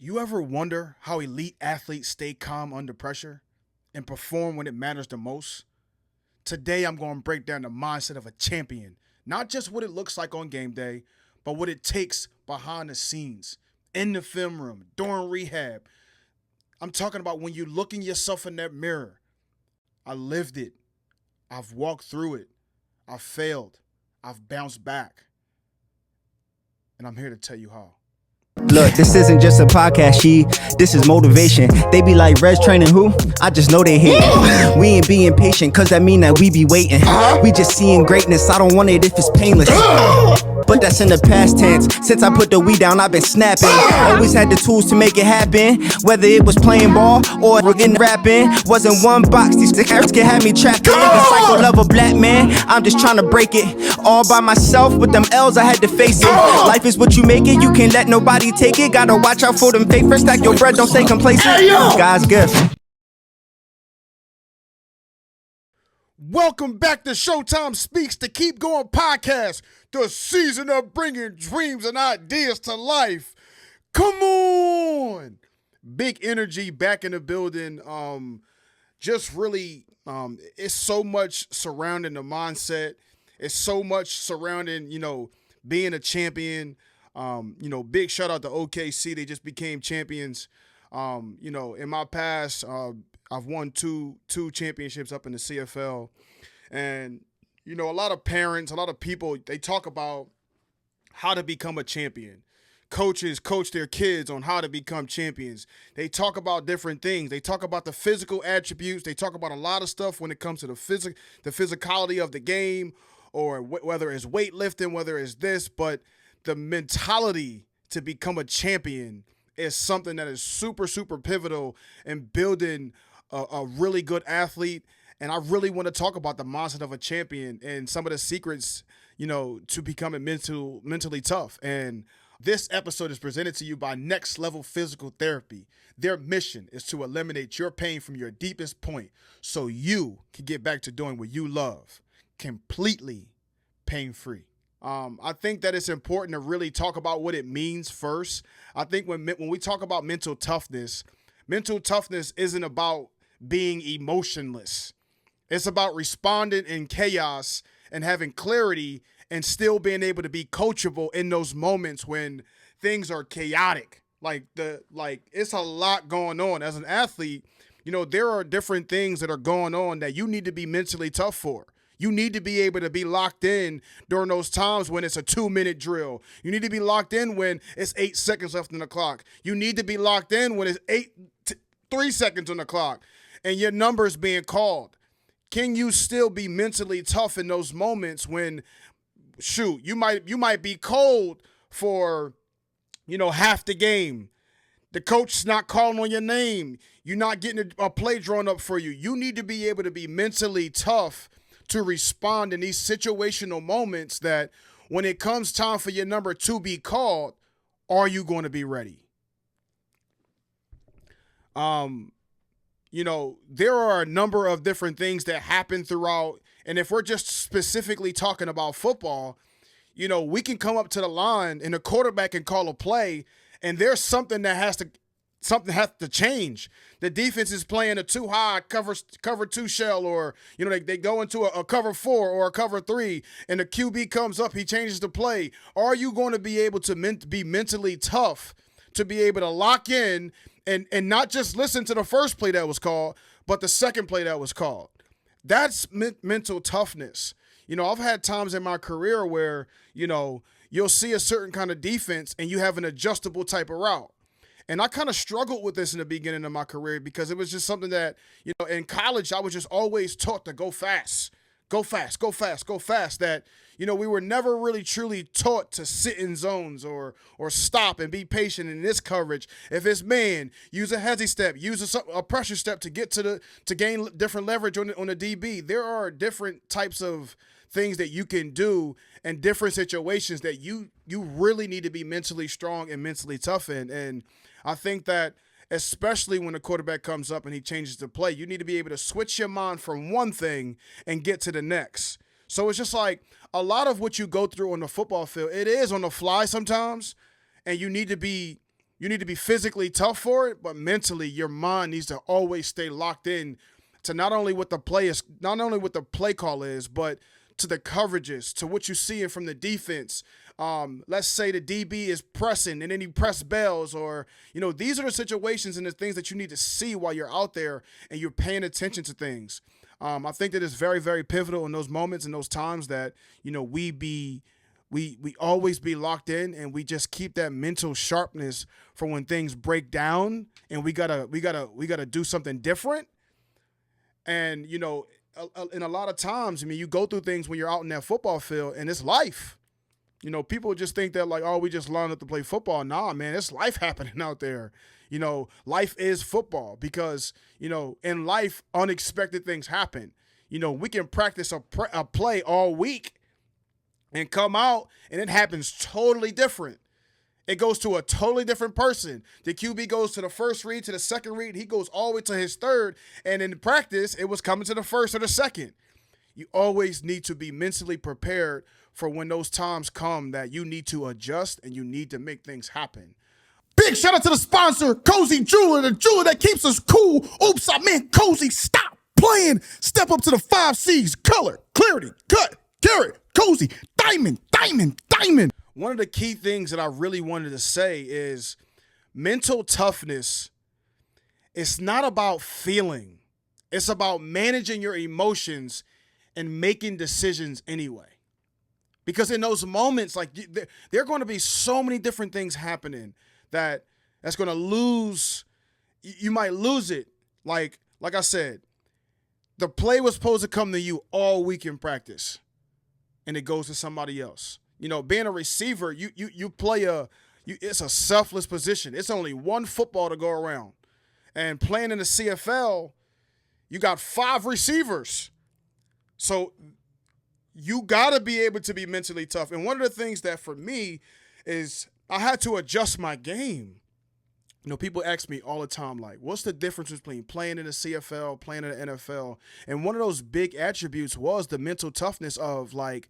You ever wonder how elite athletes stay calm under pressure and perform when it matters the most? Today, I'm going to break down the mindset of a champion, not just what it looks like on game day, but what it takes behind the scenes, in the film room, during rehab. I'm talking about when you're looking yourself in that mirror. I lived it. I've walked through it. I've failed. I've bounced back. And I'm here to tell you how. Look, this isn't just a podcast, this is motivation. They be like, Rez training who? I just know they hate. We ain't being patient, cause that mean that we be waiting. We just seeing greatness, I don't want it if it's painless. But that's in the past tense. Since I put the weed down, I've been snapping. Always had the tools to make it happen. Whether it was playing ball or in rapping. Wasn't one box, these carrots can have me trapped in the cycle of a black man. I'm just trying to break it. All by myself with them L's, I had to face it. Life is what you make it, you can't let nobody take it. Gotta watch out for them fake first, stack your bread, don't stay complacent. God's gift. Welcome back to Showtime Speaks, the Keep Going podcast, the season of bringing dreams and ideas to life. Come on! Big energy back in the building. Just really, it's so much surrounding the mindset. It's so much surrounding, being a champion. Big shout out to OKC. They just became champions. In my past, I've won two championships up in the CFL. And, a lot of parents, a lot of people, they talk about how to become a champion. Coaches coach their kids on how to become champions. They talk about different things. They talk about the physical attributes. They talk about a lot of stuff when it comes to the physicality of the game, or whether it's weightlifting, whether it's this, but the mentality to become a champion is something that is super, super pivotal in building a really good athlete. And I really want to talk about the mindset of a champion and some of the secrets, to becoming mentally tough. And this episode is presented to you by Next Level Physical Therapy. Their mission is to eliminate your pain from your deepest point so you can get back to doing what you love, completely pain-free. I think that it's important to really talk about what it means first. I think when we talk about mental toughness isn't about being emotionless. It's about responding in chaos and having clarity and still being able to be coachable in those moments when things are chaotic. It's a lot going on. As an athlete, there are different things that are going on that you need to be mentally tough for. You need to be able to be locked in during those times when it's a 2-minute drill. You need to be locked in when it's 8 seconds left on the clock. You need to be locked in when it's 3 seconds on the clock and your number is being called. Can you still be mentally tough in those moments when, you might be cold for, half the game. The coach's not calling on your name. You're not getting a play drawn up for you. You need to be able to be mentally tough to respond in these situational moments that when it comes time for your number to be called, are you going to be ready? There are a number of different things that happen throughout. And if we're just specifically talking about football, we can come up to the line and the quarterback can call a play and there's something has to change. The defense is playing a too high cover 2 shell, or, they go into a cover 4 or a cover 3 and the QB comes up, he changes the play. Are you going to be able to be mentally tough to be able to lock in and not just listen to the first play that was called, but the second play that was called? That's mental toughness. I've had times in my career where, you'll see a certain kind of defense and you have an adjustable type of route. And I kind of struggled with this in the beginning of my career because it was just something that, in college, I was just always taught to go fast, that, we were never really truly taught to sit in zones or stop and be patient in this coverage. If it's man, use a hezzy step, use a pressure step to get to gain different leverage on the DB. There are different types of things that you can do in different situations that you really need to be mentally strong and mentally tough in. And I think that especially when the quarterback comes up and he changes the play, you need to be able to switch your mind from one thing and get to the next. So it's just like a lot of what you go through on the football field, it is on the fly sometimes, and you need to be, you need to be physically tough for it, but mentally your mind needs to always stay locked in to not only what the play call is, but to the coverages, to what you're seeing from the defense. Let's say the DB is pressing and then he press bells, or, these are the situations and the things that you need to see while you're out there and you're paying attention to things. I think that it's very, very pivotal in those moments and those times that, we always be locked in, and we just keep that mental sharpness for when things break down and we gotta do something different. And, in a lot of times, you go through things when you're out in that football field, and it's life. People just think that, like, oh, we just learned to play football. Nah, man, it's life happening out there. Life is football because, in life, unexpected things happen. We can practice a play all week and come out, and it happens totally different. It goes to a totally different person. The QB goes to the first read, to the second read. He goes all the way to his third. And in practice, it was coming to the first or the second. You always need to be mentally prepared for when those times come that you need to adjust and you need to make things happen. Big shout out to the sponsor, Cozy Jeweler, the jeweler that keeps us cool. Oops, I meant cozy. Stop playing. Step up to the 5 C's. Color, clarity, cut, carrot, cozy, diamond, diamond, diamond. One of the key things that I really wanted to say is mental toughness. It's not about feeling. It's about managing your emotions and making decisions anyway. Because in those moments, like, there are going to be so many different things happening that's going to lose. You might lose it. Like I said, the play was supposed to come to you all week in practice, and it goes to somebody else. Being a receiver, you play it's a selfless position. It's only one football to go around. And playing in the CFL, you got 5 receivers. So you got to be able to be mentally tough. And one of the things that for me is I had to adjust my game. People ask me all the time, like, what's the difference between playing in the CFL, playing in the NFL? And one of those big attributes was the mental toughness of, like,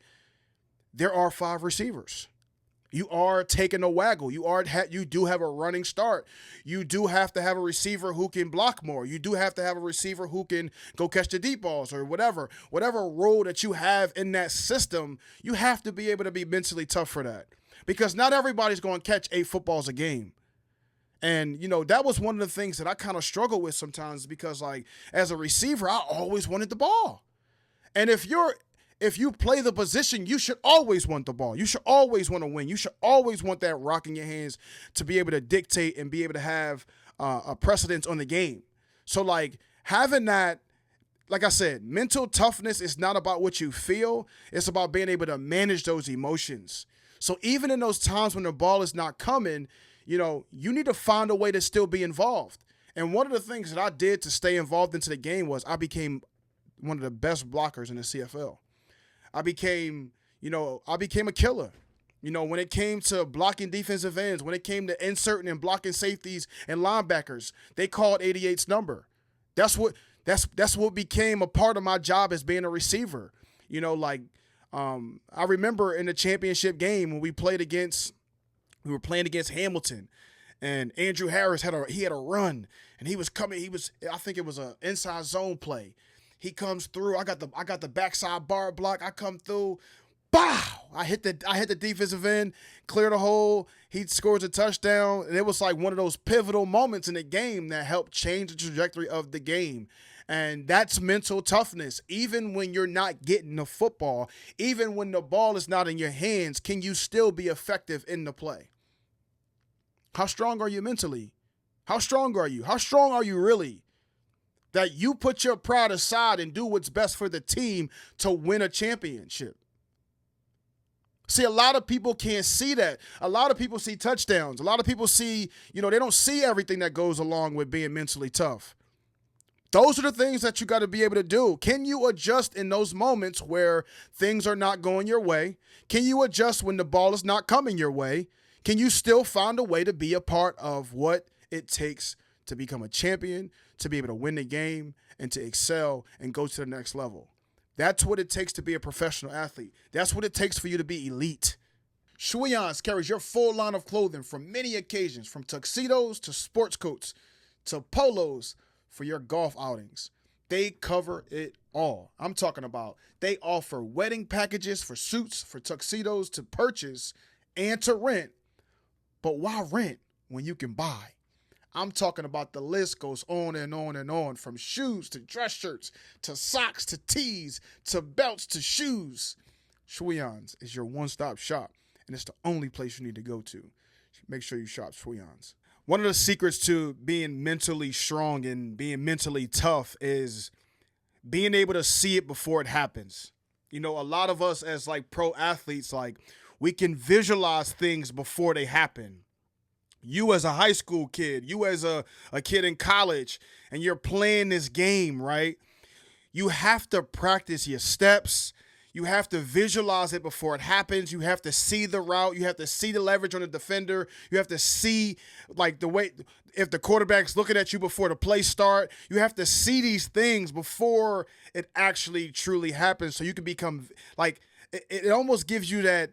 there are 5 receivers. You are taking a waggle. You do have a running start. You do have to have a receiver who can block more. You do have to have a receiver who can go catch the deep balls or whatever role that you have in that system. You have to be able to be mentally tough for that, because not everybody's going to catch 8 footballs a game. And, that was one of the things that I kind of struggle with sometimes, because, like, as a receiver, I always wanted the ball. And if you play the position, you should always want the ball. You should always want to win. You should always want that rock in your hands to be able to dictate and be able to have a precedence on the game. So, like, having that, like I said, mental toughness is not about what you feel. It's about being able to manage those emotions. So even in those times when the ball is not coming, you need to find a way to still be involved. And one of the things that I did to stay involved into the game was I became one of the best blockers in the CFL. I became a killer. When it came to blocking defensive ends, when it came to inserting and blocking safeties and linebackers, they called 88's number. That's what became a part of my job as being a receiver. I remember in the championship game when we were playing against Hamilton, and Andrew Harris had a run, and he was coming. I think it was an inside zone play. He comes through. I got the backside bar block. I come through. Bow! I hit the defensive end, clear the hole. He scores a touchdown. And it was like one of those pivotal moments in the game that helped change the trajectory of the game. And that's mental toughness. Even when you're not getting the football, even when the ball is not in your hands, can you still be effective in the play? How strong are you mentally? How strong are you? How strong are you really? That you put your pride aside and do what's best for the team to win a championship. See, a lot of people can't see that. A lot of people see touchdowns. A lot of people see, they don't see everything that goes along with being mentally tough. Those are the things that you got to be able to do. Can you adjust in those moments where things are not going your way? Can you adjust when the ball is not coming your way? Can you still find a way to be a part of what it takes to become a champion, to be able to win the game, and to excel and go to the next level? That's what it takes to be a professional athlete. That's what it takes for you to be elite. Shuyans carries your full line of clothing for many occasions, from tuxedos to sports coats to polos for your golf outings. They cover it all. I'm talking about they offer wedding packages for suits, for tuxedos to purchase and to rent. But why rent when you can buy? I'm talking about the list goes on and on and on, from shoes to dress shirts to socks to tees to belts to shoes. Shuyans is your one-stop shop, and it's the only place you need to go to. Make sure you shop Shuyans. One of the secrets to being mentally strong and being mentally tough is being able to see it before it happens. You know, a lot of us as like pro athletes, like we can visualize things before they happen. You as a high school kid, you as a kid in college, and you're playing this game, right? You have to practice your steps. You have to visualize it before it happens. You have to see the route. You have to see the leverage on the defender. You have to see like the way, if the quarterback's looking at you before the play start. You have to see these things before it actually truly happens. So you can become like, it almost gives you that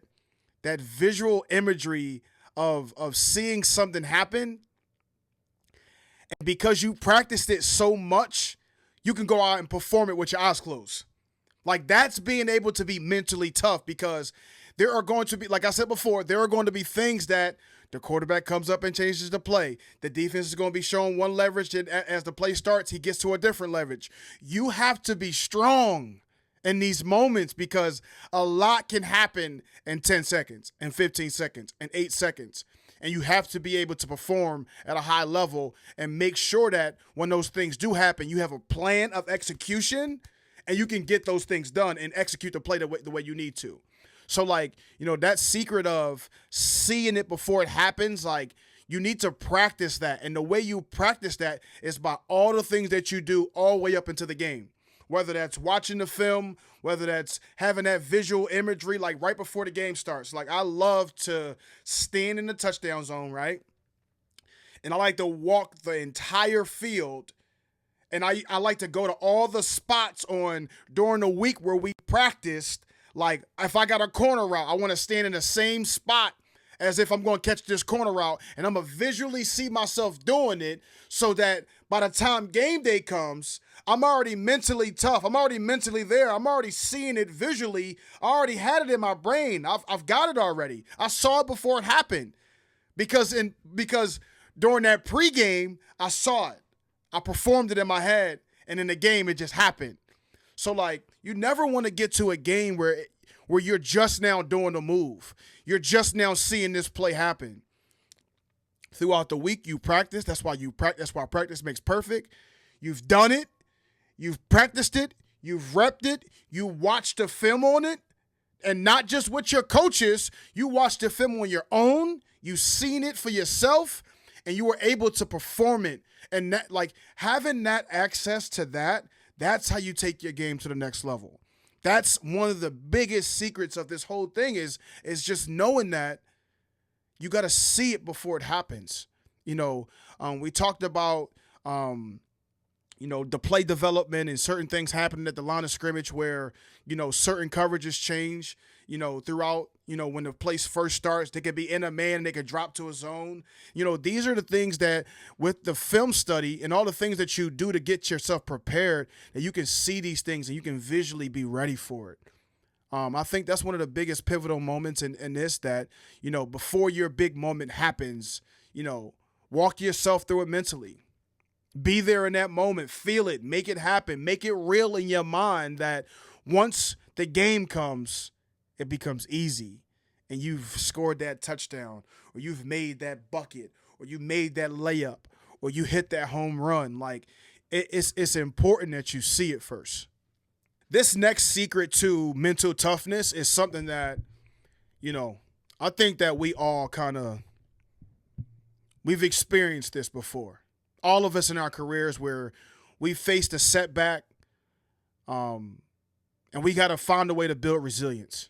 visual imagery of seeing something happen. And because you practiced it so much, you can go out and perform it with your eyes closed. Like, that's being able to be mentally tough, because there are going to be, like I said before, there are going to be things that the quarterback comes up and changes the play. The defense is going to be showing one leverage, and as the play starts, he gets to a different leverage. You have to be strong in these moments, because a lot can happen in 10 seconds, and 15 seconds, and 8 seconds. And you have to be able to perform at a high level and make sure that when those things do happen, you have a plan of execution and you can get those things done and execute the play the way you need to. So, like, you know, that secret of seeing it before it happens, like, you need to practice that. And the way you practice that is by all the things that you do all the way up into the game. Whether that's watching the film, whether that's having that visual imagery, like right before the game starts. Like, I love to stand in the touchdown zone, right? And I like to walk the entire field. And I like to go to all the spots during the week where we practiced. Like, if I got a corner route, I want to stand in the same spot as if I'm going to catch this corner route. And I'm going to visually see myself doing it so that by the time game day comes, I'm already mentally tough. I'm already mentally there. I'm already seeing it visually. I already had it in my brain. I've got it already. I saw it before it happened. Because during that pregame, I saw it. I performed it in my head, and in the game, it just happened. So, like, you never want to get to a game where you're just now doing the move. You're just now seeing this play happen. Throughout the week, you practice. That's why practice makes perfect. You've done it. You've practiced it. You've repped it. You watched the film on it. And not just with your coaches. You watched the film on your own. You've seen it for yourself. And you were able to perform it. And that, like, having that access to that, that's how you take your game to the next level. That's one of the biggest secrets of this whole thing is just knowing that you got to see it before it happens. You know, we talked about, you know, the play development and certain things happening at the line of scrimmage where, you know, certain coverages change, you know, throughout, you know, when the play first starts, they could be in a man, they could drop to a zone. You know, these are the things that with the film study and all the things that you do to get yourself prepared, that you can see these things and you can visually be ready for it. I think that's one of the biggest pivotal moments in this, that, you know, before your big moment happens, you know, walk yourself through it mentally. Be there in that moment, feel it, make it happen, make it real in your mind that once the game comes, it becomes easy and you've scored that touchdown, or you've made that bucket, or you made that layup, or you hit that home run. Like, it's important that you see it first. This next secret to mental toughness is something that, you know, I think that we all we've experienced this before. All of us in our careers where we faced a setback, and we got to find a way to build resilience.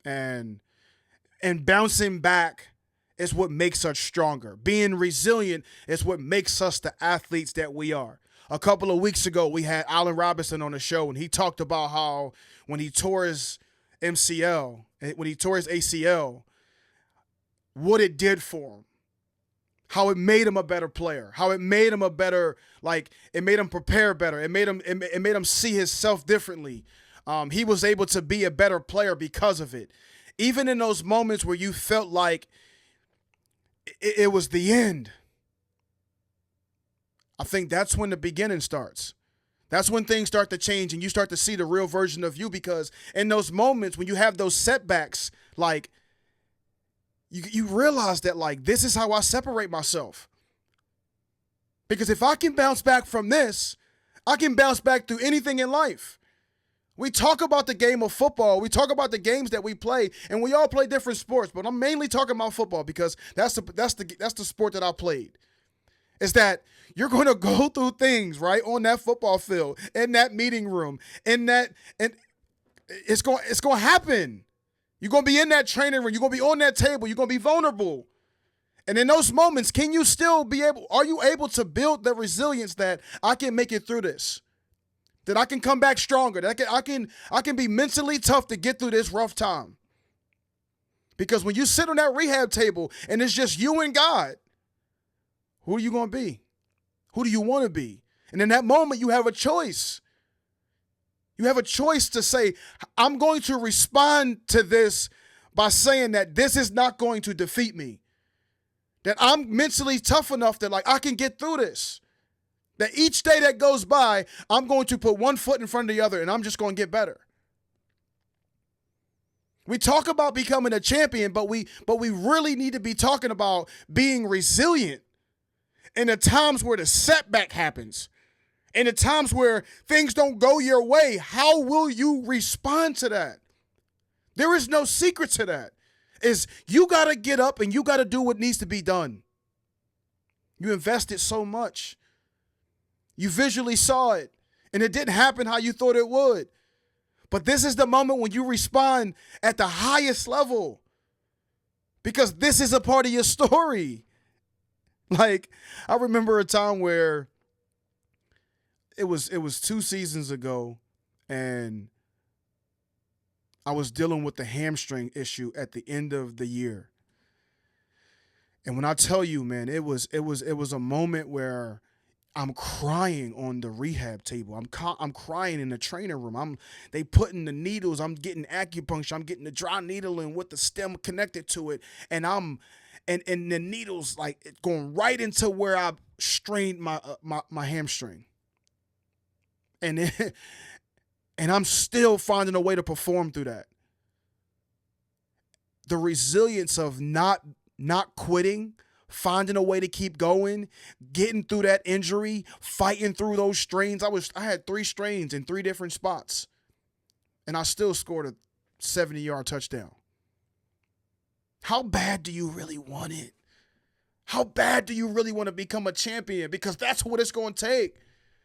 And bouncing back is what makes us stronger. Being resilient is what makes us the athletes that we are. A couple of weeks ago, we had Allen Robinson on the show, and he talked about how when he tore his ACL, what it did for him, how it made him a better player, how it made him a better, like, it made him prepare better. It made him see himself differently. He was able to be a better player because of it. Even in those moments where you felt like it was the end, I think that's when the beginning starts. That's when things start to change and you start to see the real version of you, because in those moments when you have those setbacks, like, you realize that, like, this is how I separate myself. Because if I can bounce back from this, I can bounce back through anything in life. We talk about the game of football. We talk about the games that we play, and we all play different sports, but I'm mainly talking about football because that's the sport that I played. Is that you're going to go through things, right, on that football field, in that meeting room, and it's going to happen. You're going to be in that training room. You're going to be on that table. You're going to be vulnerable. And in those moments, are you able to build the resilience that I can make it through this? That I can come back stronger? That I can be mentally tough to get through this rough time? Because when you sit on that rehab table and it's just you and God, who are you going to be? Who do you want to be? And in that moment, you have a choice. You have a choice to say, I'm going to respond to this by saying that this is not going to defeat me. That I'm mentally tough enough that, like, I can get through this. That each day that goes by, I'm going to put one foot in front of the other and I'm just going to get better. We talk about becoming a champion, but we really need to be talking about being resilient in the times where the setback happens. In the times where things don't go your way. How will you respond to that? There is no secret to that. Is you got to get up and you got to do what needs to be done. You invested so much. You visually saw it, and it didn't happen how you thought it would. But this is the moment when you respond at the highest level, because this is a part of your story. Like, I remember a time where it was 2 seasons ago, and I was dealing with the hamstring issue at the end of the year. And when I tell you, man, it was a moment where I'm crying on the rehab table. I'm crying in the training room. They putting the needles. I'm getting acupuncture. I'm getting the dry needle in with the stem connected to it, and and the needles, like, it's going right into where I strained my hamstring. And I'm still finding a way to perform through that. The resilience of not quitting, finding a way to keep going, getting through that injury, fighting through those strains. I had 3 strains in 3 different spots, and I still scored a 70-yard touchdown. How bad do you really want it? How bad do you really want to become a champion? Because that's what it's going to take.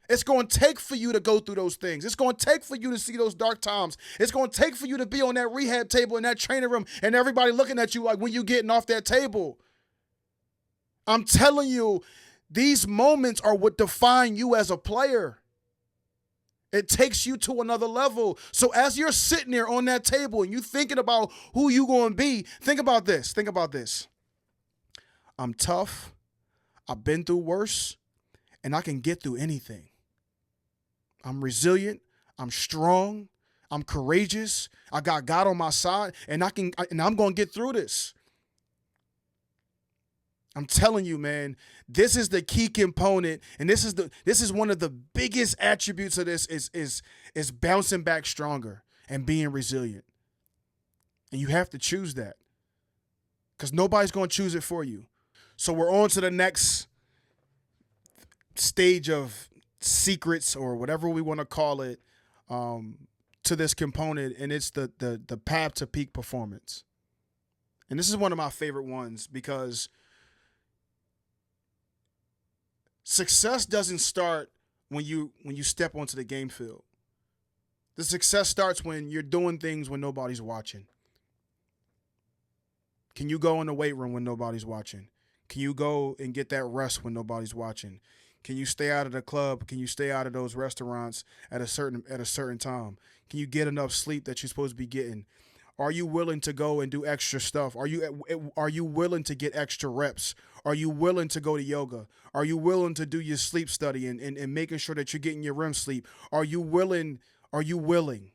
It's going to take for you to go through those things. It's going to take for you to see those dark times. It's going to take for you to be on that rehab table in that training room and everybody looking at you like, when you getting off that table? I'm telling you, these moments are what define you as a player. It takes you to another level. So as you're sitting there on that table and you thinking about who you going to be, think about this. Think about this. I'm tough. I've been through worse, and I can get through anything. I'm resilient. I'm strong. I'm courageous. I got God on my side, and I'm going to get through this. I'm telling you, man, this is the key component, and this is one of the biggest attributes of this is bouncing back stronger and being resilient. And you have to choose that, because nobody's going to choose it for you. So we're on to the next stage of secrets, or whatever we want to call it, to this component, and it's the path to peak performance. And this is one of my favorite ones, because success doesn't start when you step onto the game field. The success starts when you're doing things when nobody's watching. Can you go in the weight room when nobody's watching? Can you go and get that rest when nobody's watching? Can you stay out of the club? Can you stay out of those restaurants at a certain time? Can you get enough sleep that you're supposed to be getting? Are you willing to go and do extra stuff? Are you willing to get extra reps? Are you willing to go to yoga? Are you willing to do your sleep study and making sure that you're getting your REM sleep? Are you willing? Are you willing?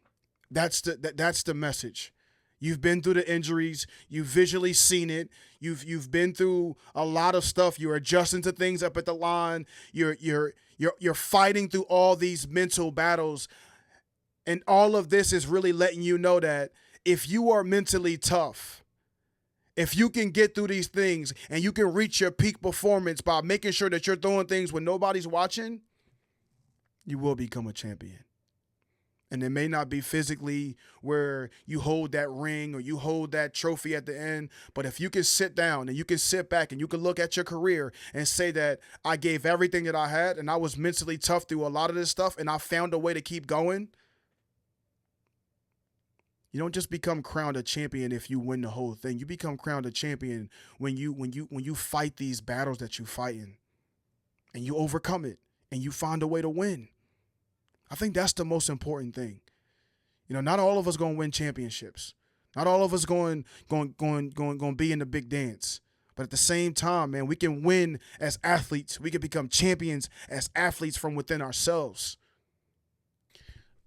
That's the message. You've been through the injuries. You've visually seen it. You've been through a lot of stuff. You're adjusting to things up at the line. You're fighting through all these mental battles, and all of this is really letting you know that if you are mentally tough, if you can get through these things and you can reach your peak performance by making sure that you're throwing things when nobody's watching, you will become a champion. And it may not be physically where you hold that ring or you hold that trophy at the end, but if you can sit down and you can sit back and you can look at your career and say that I gave everything that I had and I was mentally tough through a lot of this stuff and I found a way to keep going, you don't just become crowned a champion if you win the whole thing. You become crowned a champion when you fight these battles that you're fighting and you overcome it and you find a way to win. I think that's the most important thing. You know, not all of us going to win championships. Not all of us going to be in the big dance. But at the same time, man, we can win as athletes. We can become champions as athletes from within ourselves.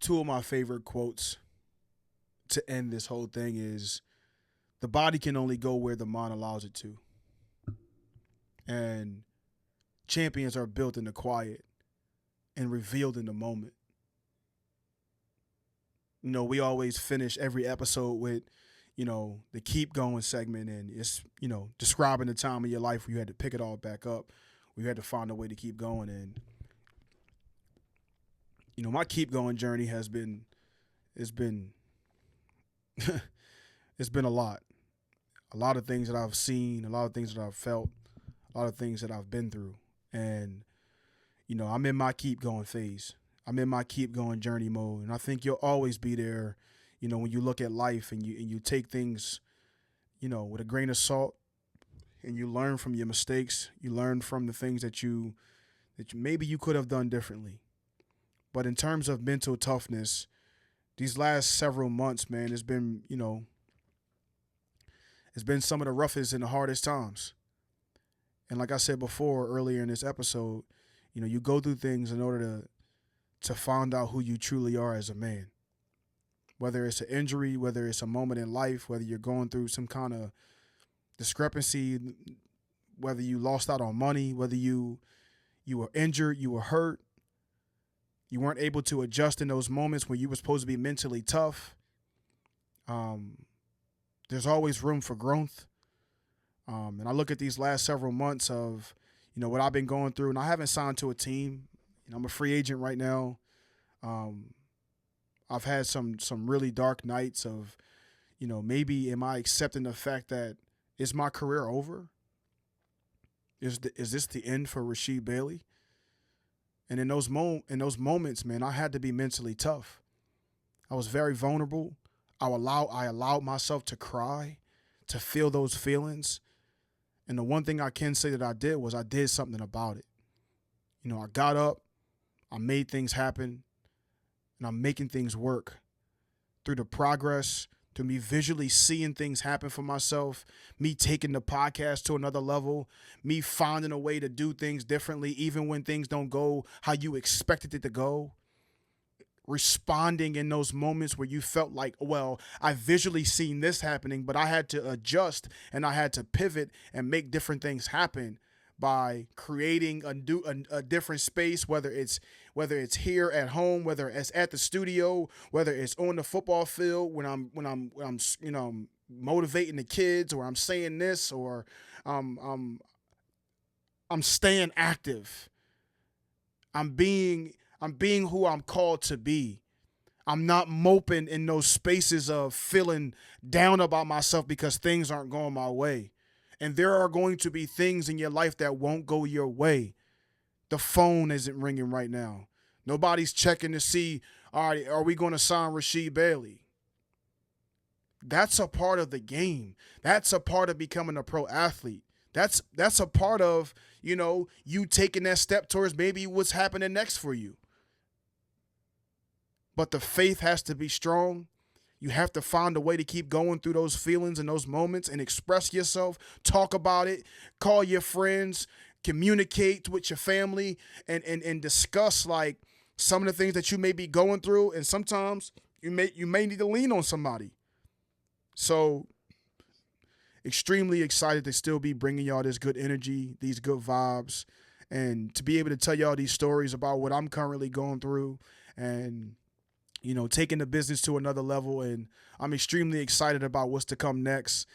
Two of my favorite quotes to end this whole thing is, the body can only go where the mind allows it to. And champions are built in the quiet and revealed in the moment. You know, we always finish every episode with, you know, the keep going segment, and it's, you know, describing the time of your life where you had to pick it all back up, where you had to find a way to keep going. And, you know, my keep going journey it's been it's been a lot of things that I've seen, a lot of things that I've felt, a lot of things that I've been through. And, you know, I'm in my keep going phase. I'm in my keep going journey mode. And I think you'll always be there, you know, when you look at life and you take things, you know, with a grain of salt, and you learn from your mistakes. You learn from the things that maybe you could have done differently. But in terms of mental toughness, these last several months, man, it's been, you know, it's been some of the roughest and the hardest times. And like I said before, earlier in this episode, you know, you go through things in order to find out who you truly are as a man. Whether it's an injury, whether it's a moment in life, whether you're going through some kind of discrepancy, whether you lost out on money, whether you were injured, you were hurt, you weren't able to adjust in those moments when you were supposed to be mentally tough. There's always room for growth. And I look at these last several months of, you know, what I've been going through, and I haven't signed to a team. You know, I'm a free agent right now. I've had some really dark nights of, you know, maybe am I accepting the fact that, is my career over? Is this the end for Rasheed Bailey? And in those moments, man, I had to be mentally tough. I was very vulnerable. I allowed myself to cry, to feel those feelings. And the one thing I can say that I did was I did something about it. You know, I got up, I made things happen, and I'm making things work through the progress, through me visually seeing things happen for myself, me taking the podcast to another level, me finding a way to do things differently, even when things don't go how you expected it to go. Responding in those moments where you felt like, well, I visually seen this happening, but I had to adjust and I had to pivot and make different things happen by creating a different space, whether it's here at home, whether it's at the studio, whether it's on the football field when I'm you know, motivating the kids, or I'm saying this, or I'm staying active. I'm being who I'm called to be. I'm not moping in those spaces of feeling down about myself because things aren't going my way. And there are going to be things in your life that won't go your way. The phone isn't ringing right now. Nobody's checking to see, all right, are we going to sign Rasheed Bailey? That's a part of the game. That's a part of becoming a pro athlete. That's a part of, you know, you taking that step towards maybe what's happening next for you. But the faith has to be strong. You have to find a way to keep going through those feelings and those moments and express yourself, talk about it, call your friends, communicate with your family, and discuss like some of the things that you may be going through. And sometimes you may need to lean on somebody. So extremely excited to still be bringing y'all this good energy, these good vibes, and to be able to tell y'all these stories about what I'm currently going through and, you know, taking the business to another level. And I'm extremely excited about what's to come next.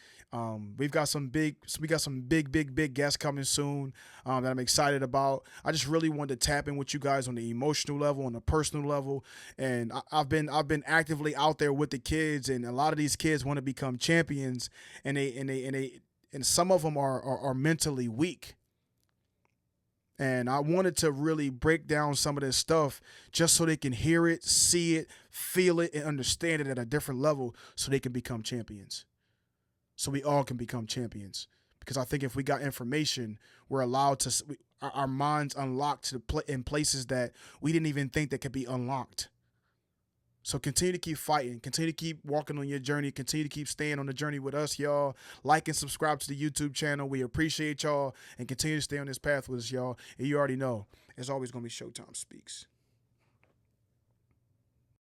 We got some big guests coming soon that I'm excited about. I just really wanted to tap in with you guys on the emotional level, on the personal level, and I've been actively out there with the kids, and a lot of these kids want to become champions, and some of them are mentally weak. And I wanted to really break down some of this stuff just so they can hear it, see it, feel it, and understand it at a different level so they can become champions. So we all can become champions. Because I think if we got information, we're allowed to, our minds unlocked in places that we didn't even think that could be unlocked. So continue to keep fighting. Continue to keep walking on your journey. Continue to keep staying on the journey with us, y'all. Like and subscribe to the YouTube channel. We appreciate y'all. And continue to stay on this path with us, y'all. And you already know, it's always going to be Showtime Speaks.